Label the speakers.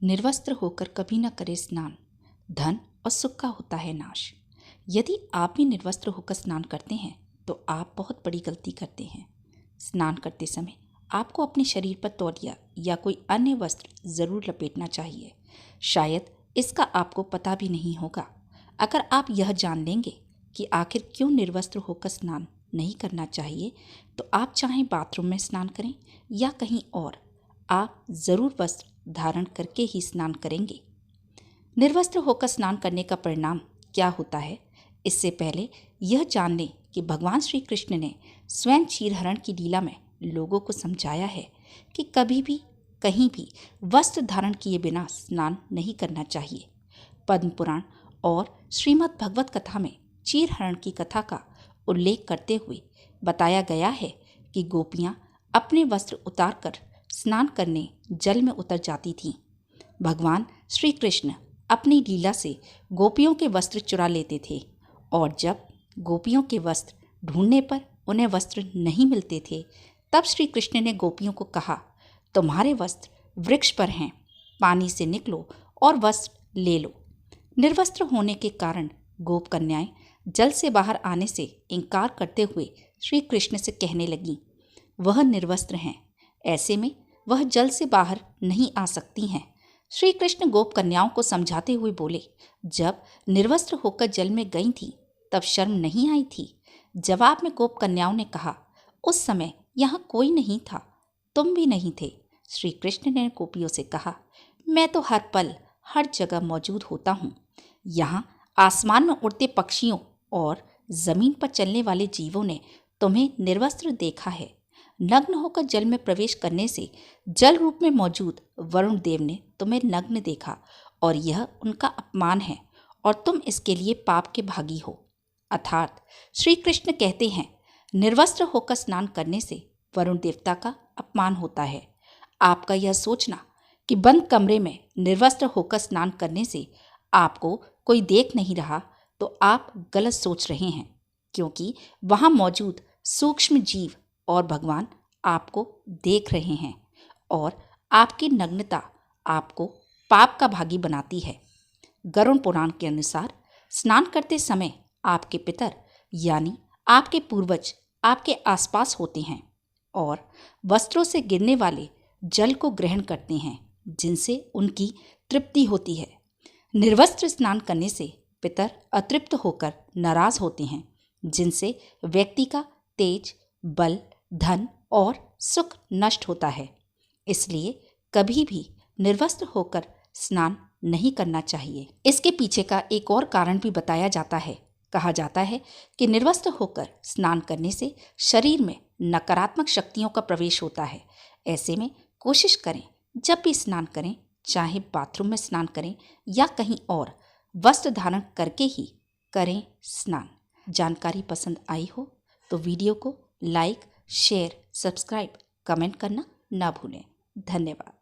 Speaker 1: निर्वस्त्र होकर कभी न करे स्नान, धन और सुख का होता है नाश। यदि आप भी निर्वस्त्र होकर स्नान करते हैं तो आप बहुत बड़ी गलती करते हैं। स्नान करते समय आपको अपने शरीर पर तौलिया या कोई अन्य वस्त्र जरूर लपेटना चाहिए। शायद इसका आपको पता भी नहीं होगा। अगर आप यह जान लेंगे कि आखिर क्यों निर्वस्त्र होकर स्नान नहीं करना चाहिए, तो आप चाहे बाथरूम में स्नान करें या कहीं और, आप जरूर वस्त्र धारण करके ही स्नान करेंगे। निर्वस्त्र होकर स्नान करने का परिणाम क्या होता है, इससे पहले यह जान लें कि भगवान श्री कृष्ण ने स्वयं क्षीरहरण की लीला में लोगों को समझाया है कि कभी भी कहीं भी वस्त्र धारण किए बिना स्नान नहीं करना चाहिए। पद्म पुराण और श्रीमद् भगवत कथा में क्षीरहरण की कथा का उल्लेख करते हुए बताया गया है कि गोपियां अपने वस्त्र उतारकर स्नान करने जल में उतर जाती थीं। भगवान श्री कृष्ण अपनी लीला से गोपियों के वस्त्र चुरा लेते थे और जब गोपियों के वस्त्र ढूंढने पर उन्हें वस्त्र नहीं मिलते थे, तब श्री कृष्ण ने गोपियों को कहा, तुम्हारे वस्त्र वृक्ष पर हैं, पानी से निकलो और वस्त्र ले लो। निर्वस्त्र होने के कारण गोप कन्याएं जल से बाहर आने से इनकार करते हुए श्री कृष्ण से कहने लगीं, वह निर्वस्त्र हैं, ऐसे में वह जल से बाहर नहीं आ सकती हैं। श्री कृष्ण गोप कन्याओं को समझाते हुए बोले, जब निर्वस्त्र होकर जल में गई थी तब शर्म नहीं आई थी। जवाब में गोप कन्याओं ने कहा, उस समय यहाँ कोई नहीं था, तुम भी नहीं थे। श्री कृष्ण ने गोपियों से कहा, मैं तो हर पल हर जगह मौजूद होता हूँ। यहाँ आसमान में उड़ते पक्षियों और जमीन पर चलने वाले जीवों ने तुम्हें निर्वस्त्र देखा है। नग्न होकर जल में प्रवेश करने से जल रूप में मौजूद वरुण देव ने तुम्हें नग्न देखा और यह उनका अपमान है और तुम इसके लिए पाप के भागी हो। अर्थात श्री कृष्ण कहते हैं, निर्वस्त्र होकर स्नान करने से वरुण देवता का अपमान होता है। आपका यह सोचना कि बंद कमरे में निर्वस्त्र होकर स्नान करने से आपको कोई देख नहीं रहा, तो आप गलत सोच रहे हैं, क्योंकि वहाँ मौजूद सूक्ष्म जीव और भगवान आपको देख रहे हैं और आपकी नग्नता आपको पाप का भागी बनाती है। गरुड़ पुराण के अनुसार स्नान करते समय आपके पितर यानी आपके पूर्वज आपके आसपास होते हैं और वस्त्रों से गिरने वाले जल को ग्रहण करते हैं, जिनसे उनकी तृप्ति होती है। निर्वस्त्र स्नान करने से पितर अतृप्त होकर नाराज होते हैं, जिनसे व्यक्ति का तेज, बल, धन और सुख नष्ट होता है। इसलिए कभी भी निर्वस्त्र होकर स्नान नहीं करना चाहिए। इसके पीछे का एक और कारण भी बताया जाता है। कहा जाता है कि निर्वस्त्र होकर स्नान करने से शरीर में नकारात्मक शक्तियों का प्रवेश होता है। ऐसे में कोशिश करें, जब भी स्नान करें, चाहे बाथरूम में स्नान करें या कहीं और, वस्त्र धारण करके ही करें स्नान। जानकारी पसंद आई हो तो वीडियो को लाइक, शेयर, सब्सक्राइब, कमेंट करना ना भूलें। धन्यवाद।